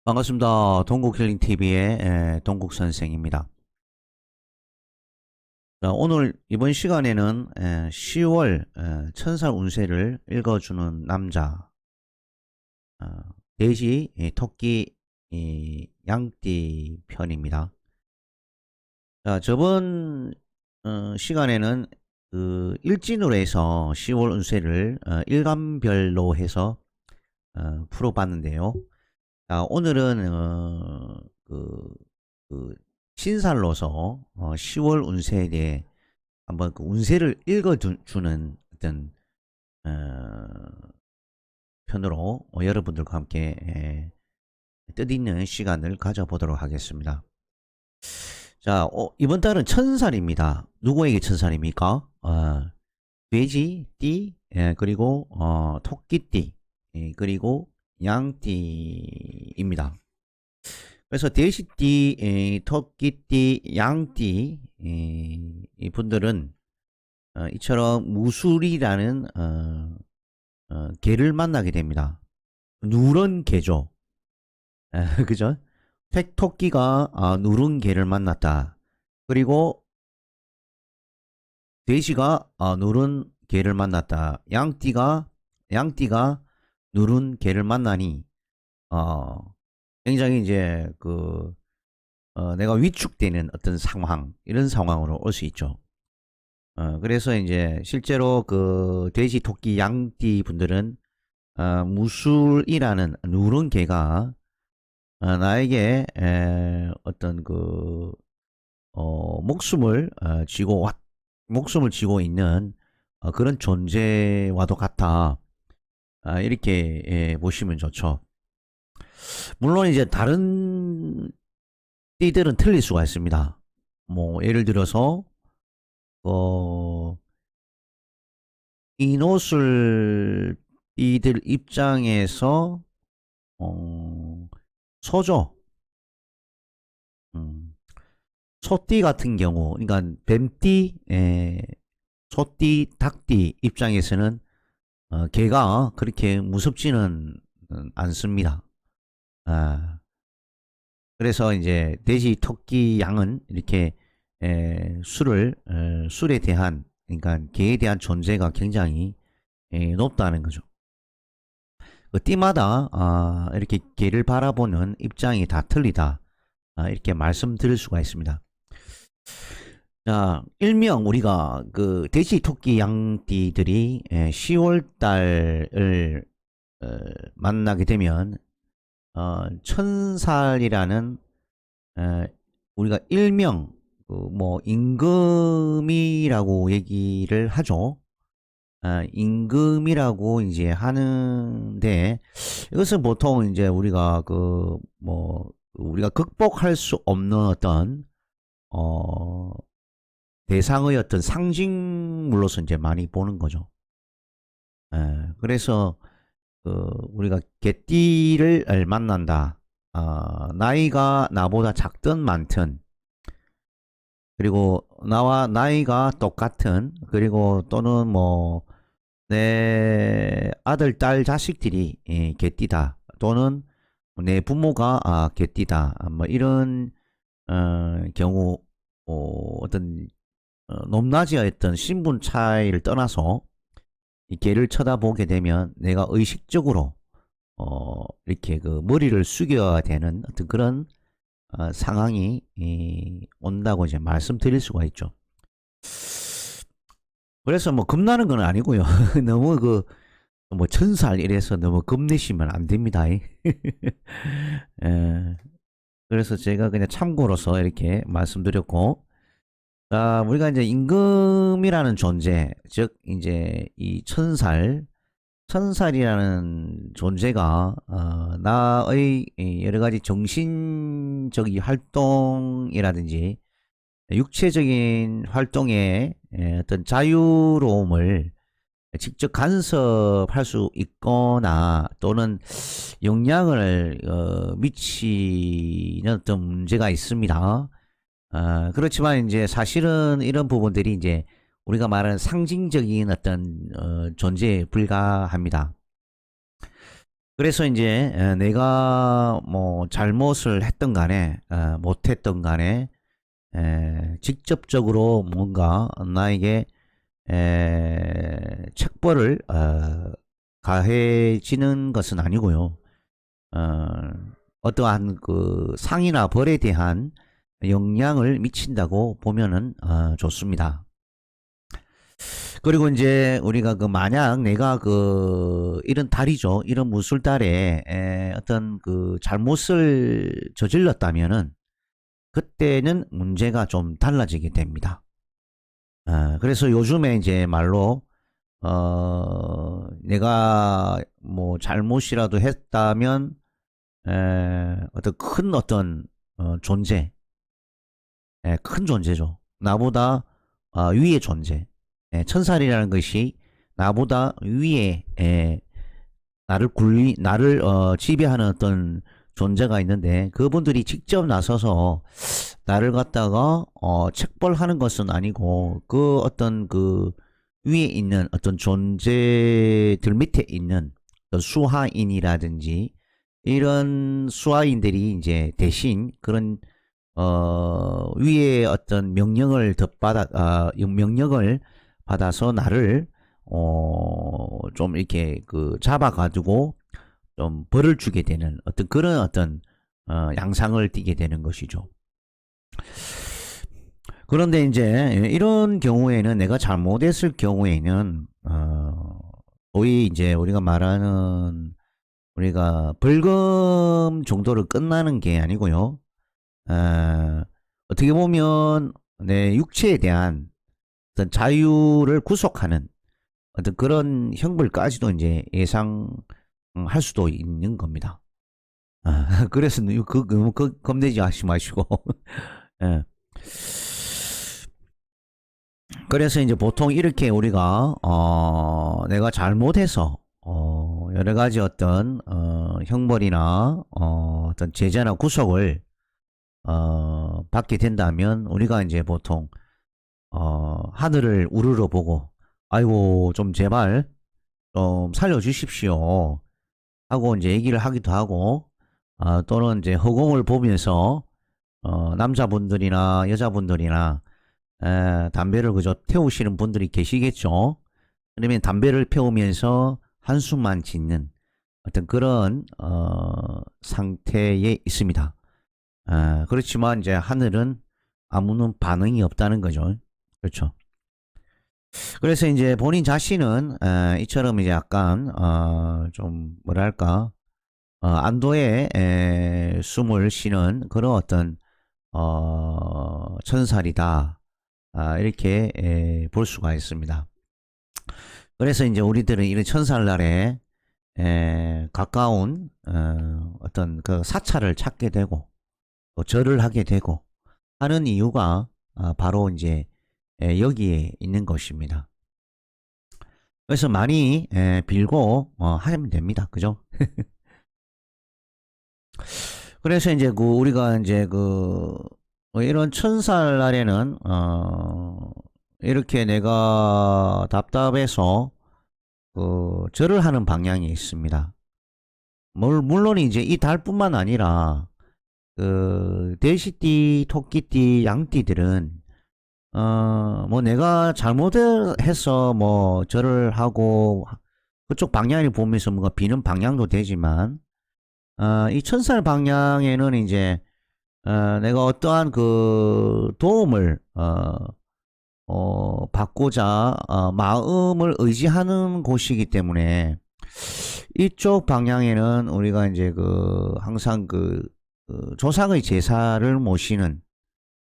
반갑습니다. 동국힐링TV의 동국선생입니다. 자, 오늘 이번 시간에는 10월 천살 운세를 읽어주는 남자, 어, 돼지, 토끼, 양띠 편입니다. 자, 저번 시간에는 그 일진으로 해서 10월 운세를 일간별로 해서 풀어봤는데요. 자, 오늘은 그 신살로서 10월 운세에 대해 한번 그 운세를 읽어주는 어떤 어, 편으로 여러분들과 함께 뜻있는 시간을 가져보도록 하겠습니다. 자, 이번 달은 천살입니다. 누구에게 천살입니까? 돼지, 띠, 그리고 토끼띠, 그리고 양띠입니다. 그래서 돼지띠, 토끼띠, 양띠 이 분들은 이처럼 무술이라는 개를 만나게 됩니다. 누런 개죠. 그죠? 토끼가 누른 개를 만났다. 그리고 돼지가 누른 개를 만났다. 양띠가 누른 개를 만나니 어, 굉장히 이제 내가 위축되는 어떤 상황, 이런 상황으로 올 수 있죠. 그래서 이제 실제로 그 돼지, 토끼, 양띠 분들은 무술이라는 누른 개가 나에게 어떤 목숨을 목숨을 쥐고 있는 그런 존재와도 같아. 이렇게 보시면 좋죠. 물론 이제 다른 띠들은 틀릴 수가 있습니다. 뭐 예를 들어서 어, 인옷을 띠들 입장에서 어, 소죠. 음, 소띠 같은 경우, 그러니까 뱀띠, 소띠, 닭띠 입장에서는 개가 그렇게 무섭지는 않습니다. 아, 그래서 이제 돼지, 토끼, 양은 이렇게 술에 대한, 그러니까 개에 대한 존재가 굉장히 높다는 거죠. 그 띠마다 이렇게 개를 바라보는 입장이 다 틀리다. 이렇게 말씀드릴 수가 있습니다. 자, 일명 우리가 그 돼지, 토끼, 양띠들이 10월 달을 만나게 되면 천살이라는 우리가 일명 그뭐 임금이라고 얘기를 하죠. 임금이라고 이제 하는데 이것은 보통 이제 우리가 우리가 극복할 수 없는 어떤 어 대상의 어떤 상징물로서 이제 많이 보는 거죠. 그래서 우리가 개띠를 만난다. 나이가 나보다 작든 많든, 그리고 나와 나이가 똑같은, 그리고 또는 뭐, 내 아들, 딸, 자식들이 개띠다. 또는 내 부모가 개띠다. 뭐 이런 경우, 어떤 높낮이의 어떤 신분 차이를 떠나서 이 개를 쳐다보게 되면 내가 의식적으로 이렇게 그 머리를 숙여야 되는 어떤 그런 상황이 온다고 이제 말씀드릴 수가 있죠. 그래서 뭐 겁나는 건 아니고요. 너무 뭐 천살 이래서 너무 겁내시면 안 됩니다. 에, 그래서 제가 그냥 참고로서 이렇게 말씀드렸고, 우리가 이제 임금이라는 존재, 즉 이제 이 천살이라는 존재가 나의 여러 가지 정신적인 활동이라든지 육체적인 활동의 어떤 자유로움을 직접 간섭할 수 있거나 또는 영향을 미치는 어떤 문제가 있습니다. 그렇지만 이제 사실은 이런 부분들이 이제 우리가 말하는 상징적인 어떤 존재에 불과합니다. 그래서 이제 내가 뭐 잘못을 했던 간에 못했던 간에 직접적으로 뭔가 나에게 책벌을 가해지는 것은 아니고요. 어, 어떠한 그 상이나 벌에 대한 영향을 미친다고 보면은 좋습니다. 그리고 이제 우리가 그 만약 내가 그 이런 달이죠, 이런 무술달에 어떤 그 잘못을 저질렀다면은 그때는 문제가 좀 달라지게 됩니다. 그래서 요즘에 이제 말로 내가 뭐 잘못이라도 했다면 어떤 큰 어떤 존재, 큰 존재죠. 나보다 위의 존재, 천살이라는 것이 나보다 위에 나를 지배하는 어떤 존재가 있는데 그분들이 직접 나서서 나를 갖다가 책벌하는 것은 아니고 그 어떤 그 위에 있는 어떤 존재들 밑에 있는 어떤 수하인이라든지 이런 수하인들이 이제 대신 그런 위에 어떤 명령을 받아서 나를 좀 이렇게 그 잡아가지고 좀 벌을 주게 되는 어떤 그런 어떤 양상을 띠게 되는 것이죠. 그런데 이제 이런 경우에는 내가 잘못했을 경우에는 거의 이제 우리가 말하는 우리가 벌금 정도로 끝나는 게 아니고요. 어떻게 보면 내 육체에 대한 어떤 자유를 구속하는 어떤 그런 형벌까지도 이제 예상할 수도 있는 겁니다. 그래서 겁내지 마시고. 예. 그래서 이제 보통 이렇게 우리가 내가 잘못해서 여러 가지 어떤 형벌이나 어떤 제재나 구속을 받게 된다면 우리가 이제 보통 하늘을 우러러 보고 아이고 좀 제발 좀 살려주십시오 하고 이제 얘기를 하기도 하고 또는 이제 허공을 보면서 남자분들이나 여자분들이나 담배를 그저 태우시는 분들이 계시겠죠. 그러면 담배를 피우면서 한숨만 짓는 어떤 그런 상태에 있습니다. 그렇지만 이제 하늘은 아무런 반응이 없다는 거죠. 그렇죠. 그래서 이제 본인 자신은 이처럼 이제 약간 좀 뭐랄까 안도의 숨을 쉬는 그런 어떤 천살이다. 이렇게 볼 수가 있습니다. 그래서 이제 우리들은 이런 천살날에 가까운 어떤 그 사찰을 찾게 되고 또 절을 하게 되고 하는 이유가 바로 이제 여기에 있는 것입니다. 그래서 많이 빌고 하면 됩니다. 그죠? 그래서 이제 그 우리가 이제 그 이런 천살 날에는 이렇게 내가 답답해서 그 절을 하는 방향이 있습니다. 물론 이제 이 달뿐만 아니라 그 돼지띠, 토끼띠, 양띠들은 뭐 내가 잘못해서 뭐 절을 하고 그쪽 방향을 보면서 뭔가 비는 방향도 되지만 이 천살 방향에는 이제 내가 어떠한 그 도움을 받고자 마음을 의지하는 곳이기 때문에 이쪽 방향에는 우리가 이제 그 항상 그 조상의 제사를 모시는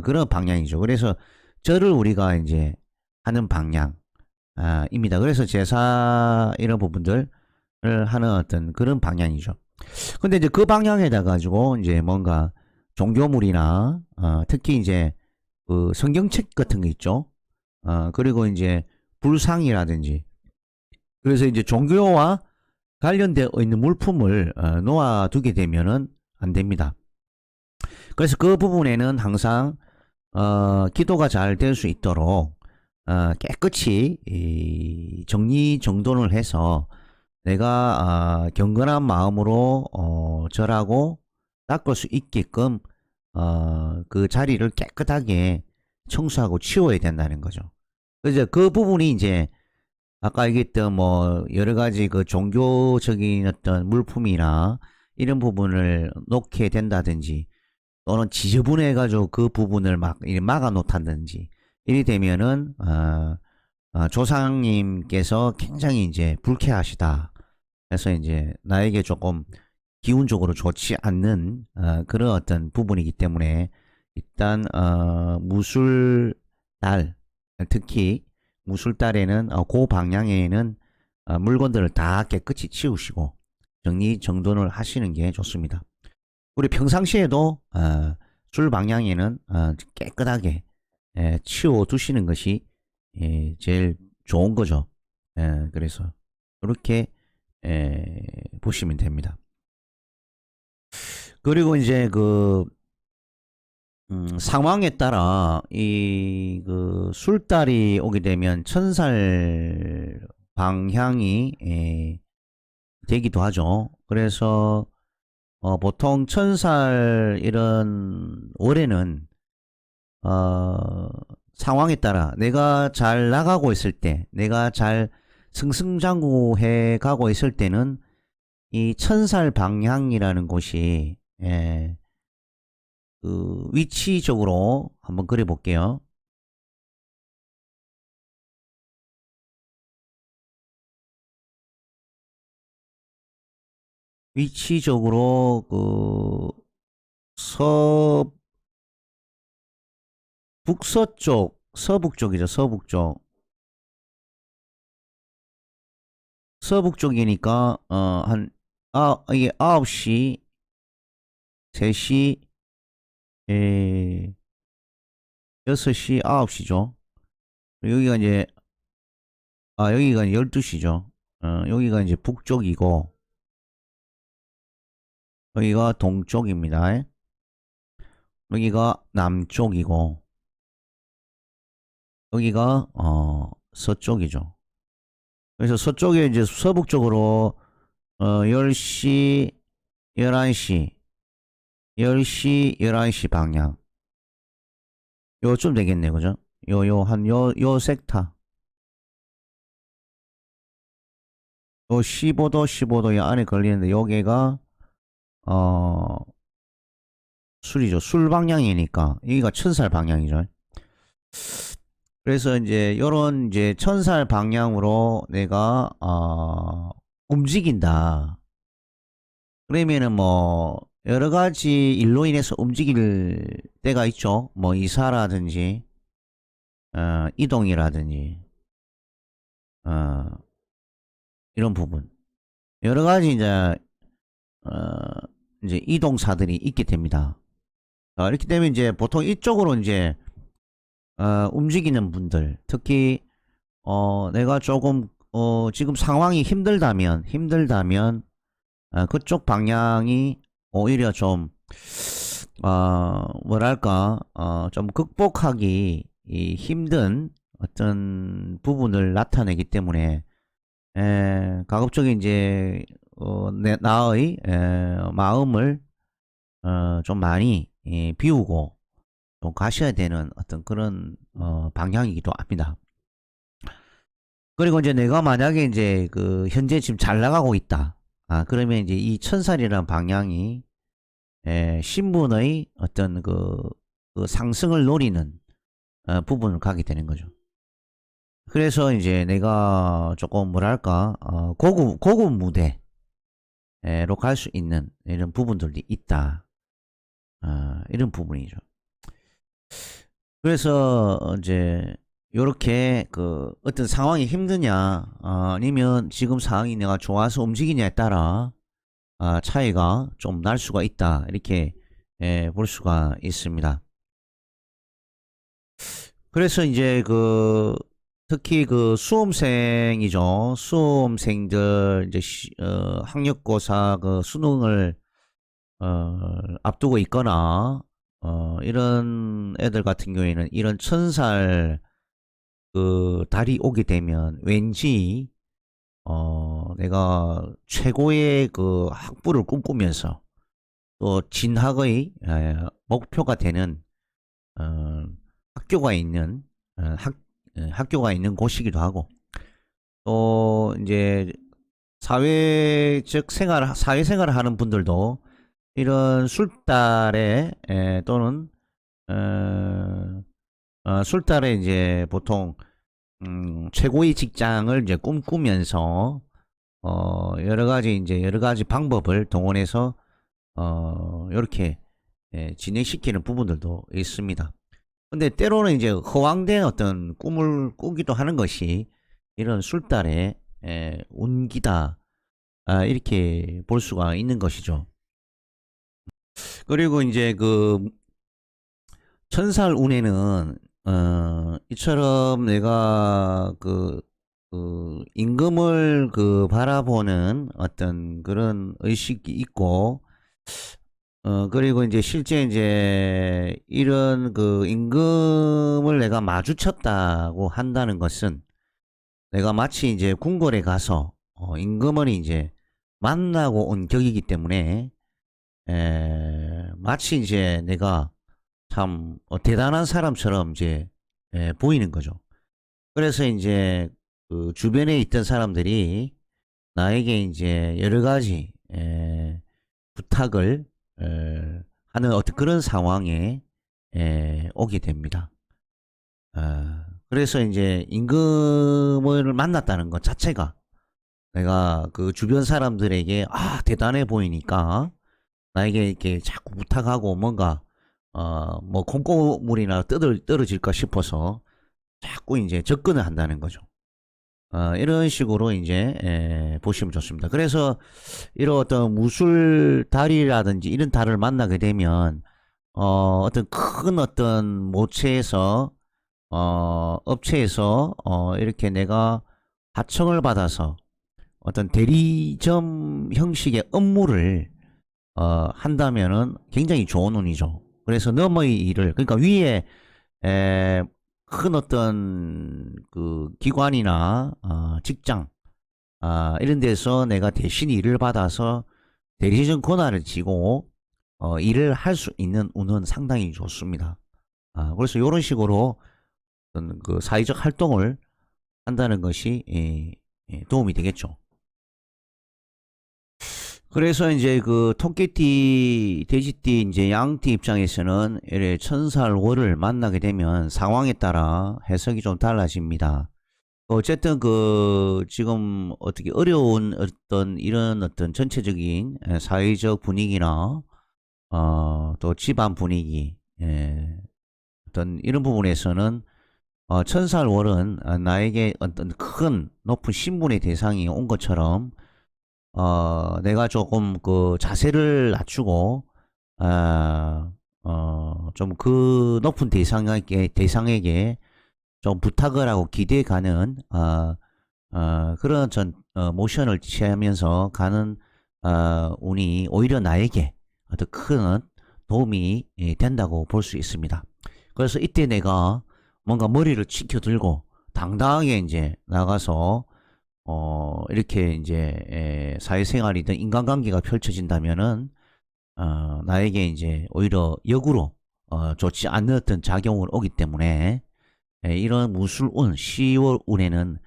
그런 방향이죠. 그래서 절을 우리가 이제 하는 방향입니다. 그래서 제사 이런 부분들을 하는 어떤 그런 방향이죠. 근데 이제 그 방향에다 가지고 이제 뭔가 종교물이나 특히 이제 그 성경책 같은 거 있죠. 그리고 이제 불상이라든지 그래서 이제 종교와 관련되어 있는 물품을 놓아두게 되면은 안 됩니다. 그래서 그 부분에는 항상 기도가 잘 될 수 있도록 깨끗이 정리정돈을 해서 내가 경건한 마음으로 절하고 닦을 수 있게끔 그 자리를 깨끗하게 청소하고 치워야 된다는 거죠. 그래서 그 부분이 이제 아까 얘기했던 뭐 여러 가지 그 종교적인 어떤 물품이나 이런 부분을 놓게 된다든지 또는 지저분해 가지고 그 부분을 막 막아 놓다든지 이리 되면은 조상님께서 굉장히 이제 불쾌하시다. 그래서 이제 나에게 조금 기운적으로 좋지 않는 그런 어떤 부분이기 때문에 일단 무술달, 특히 무술달에는 그 방향에는 물건들을 다 깨끗이 치우시고 정리정돈을 하시는 게 좋습니다. 우리 평상시에도 술 방향에는 깨끗하게 치워 두시는 것이 제일 좋은 거죠. 그래서 이렇게 보시면 됩니다. 그리고 이제 그 상황에 따라 이 그 술달이 오게 되면 천살 방향이 되기도 하죠. 그래서 보통 천살 이런 올해는 상황에 따라 내가 잘 나가고 있을 때, 내가 잘 승승장구해 가고 있을 때는 이 천살 방향이라는 곳이 그 위치적으로 한번 그려 볼게요. 위치적으로 그 북서쪽, 서북 쪽이죠. 서북 쪽. 서북 쪽이니까 이게 9시, 3시, 6시, 9시죠. 여기가 이제 여기가 12시죠. 여기가 이제 북쪽이고 여기가 동쪽입니다. 여기가 남쪽이고 여기가 서쪽이죠. 그래서 서쪽에 이제 서북 쪽으로 10시, 11시, 10시, 11시 방향. 요쯤 되겠네, 그죠? 요 섹터. 요 15도, 15도 안에 걸리는데, 여기가, 어, 술이죠. 술 방향이니까, 여기가 천살 방향이죠. 그래서 이제, 요런 이제 천살 방향으로 내가, 움직인다. 그러면은 뭐, 여러 가지 일로 인해서 움직일 때가 있죠. 뭐, 이사라든지, 이동이라든지, 어, 이런 부분. 여러 가지 어, 이제 이동사들이 있게 됩니다. 이렇게 되면 이제 보통 이쪽으로 이제, 움직이는 분들, 특히, 내가 조금, 지금 상황이 힘들다면, 그쪽 방향이 오히려 좀, 뭐랄까, 좀 극복하기 힘든 어떤 부분을 나타내기 때문에, 가급적이 이제 나의 마음을 좀 많이 비우고 좀 가셔야 되는 어떤 그런 방향이기도 합니다. 그리고 이제 내가 만약에 이제 그 현재 지금 잘 나가고 있다. 그러면 이제 이 천살이라는 방향이 신분의 어떤 그 상승을 노리는 부분을 가게 되는 거죠. 그래서 이제 내가 조금 뭐랄까 고급 무대로 갈 수 있는 이런 부분들이 있다. 이런 부분이죠. 그래서 이제 요렇게 그 어떤 상황이 힘드냐 아니면 지금 상황이 내가 좋아서 움직이냐에 따라 차이가 좀 날 수가 있다. 이렇게 볼 수가 있습니다. 그래서 이제 그 특히 그 수험생이죠. 수험생들 이제 학력고사 그 수능을 앞두고 있거나 이런 애들 같은 경우에는 이런 천살 그 달이 오게 되면 왠지 내가 최고의 그 학부를 꿈꾸면서 또 진학의 목표가 되는 어, 학교가 있는 학교가 있는 곳이기도 하고 또 이제 사회생활을 하는 분들도 이런 술달에 또는 술달에 이제 보통 최고의 직장을 이제 꿈꾸면서 여러 가지 방법을 동원해서 이렇게 진행시키는 부분들도 있습니다. 근데 때로는 이제 허황된 어떤 꿈을 꾸기도 하는 것이 이런 술달의 운기다, 이렇게 볼 수가 있는 것이죠. 그리고 이제 그 천살 운에는 이처럼 내가 임금을 바라보는 어떤 그런 의식이 있고 그리고 이제 실제 이제 이런 그 임금을 내가 마주쳤다고 한다는 것은 내가 마치 이제 궁궐에 가서 임금을 이제 만나고 온 격이기 때문에 마치 이제 내가 참 대단한 사람처럼 이제 보이는 거죠. 그래서 이제 그 주변에 있던 사람들이 나에게 이제 여러 가지 부탁을 하는 어떤 그런 상황에 오게 됩니다. 그래서 이제 임금을 만났다는 것 자체가 내가 그 주변 사람들에게 대단해 보이니까 나에게 이렇게 자꾸 부탁하고 뭔가 뭐 콩고물이나 떨어질까 싶어서 자꾸 이제 접근을 한다는 거죠. 이런 식으로 이제 보시면 좋습니다. 그래서 이런 어떤 무술달이라든지 이런 달을 만나게 되면 어떤 큰 어떤 모체에서 업체에서 이렇게 내가 하청을 받아서 어떤 대리점 형식의 업무를 한다면은 굉장히 좋은 운이죠. 그래서 너머의 일을 그러니까 위에 큰 어떤 그 기관이나 직장 이런 데서 내가 대신 일을 받아서 대리점 권한을 쥐고 일을 할 수 있는 운은 상당히 좋습니다. 그래서 이런 식으로 어떤 그 사회적 활동을 한다는 것이 도움이 되겠죠. 그래서 이제 그 토끼띠, 돼지띠, 이제 양띠 입장에서는 이래 천살월을 만나게 되면 상황에 따라 해석이 좀 달라집니다. 어쨌든 그 지금 어떻게 어려운 어떤 이런 어떤 전체적인 사회적 분위기나 또 집안 분위기 어떤 이런 부분에서는 천살월은 나에게 어떤 큰 높은 신분의 대상이 온 것처럼 내가 조금 그 자세를 낮추고, 좀 그 높은 대상에게 좀 부탁을 하고 기대가는, 그런 모션을 취하면서 가는, 운이 오히려 나에게 아주 큰 도움이 된다고 볼 수 있습니다. 그래서 이때 내가 뭔가 머리를 치켜들고 당당하게 이제 나가서 이렇게 이제 사회생활이든 인간관계가 펼쳐진다면은 나에게 이제 오히려 역으로 좋지 않은 어떤 작용을 오기 때문에 이런 무술운 10월 운에는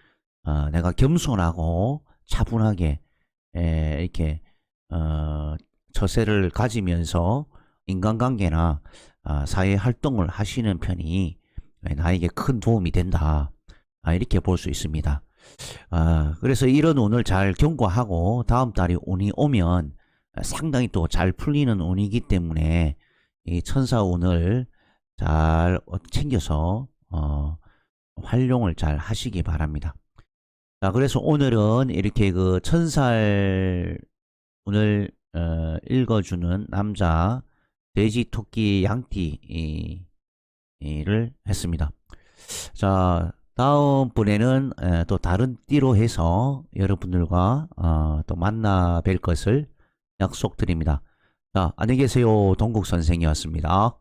내가 겸손하고 차분하게 이렇게 처세를 가지면서 인간관계나 사회 활동을 하시는 편이 나에게 큰 도움이 된다. 이렇게 볼 수 있습니다. 그래서 이런 운을 잘 경과하고 다음 달에 운이 오면 상당히 또 잘 풀리는 운이기 때문에 이 천사운을 잘 챙겨서 활용을 잘 하시기 바랍니다. 자, 그래서 오늘은 이렇게 그 천살 운을 읽어주는 남자 돼지, 토끼, 양띠를 했습니다. 자, 다음 번에는 또 다른 띠로 해서 여러분들과 또 만나 뵐 것을 약속드립니다. 자, 안녕히 계세요. 동국 선생이었습니다.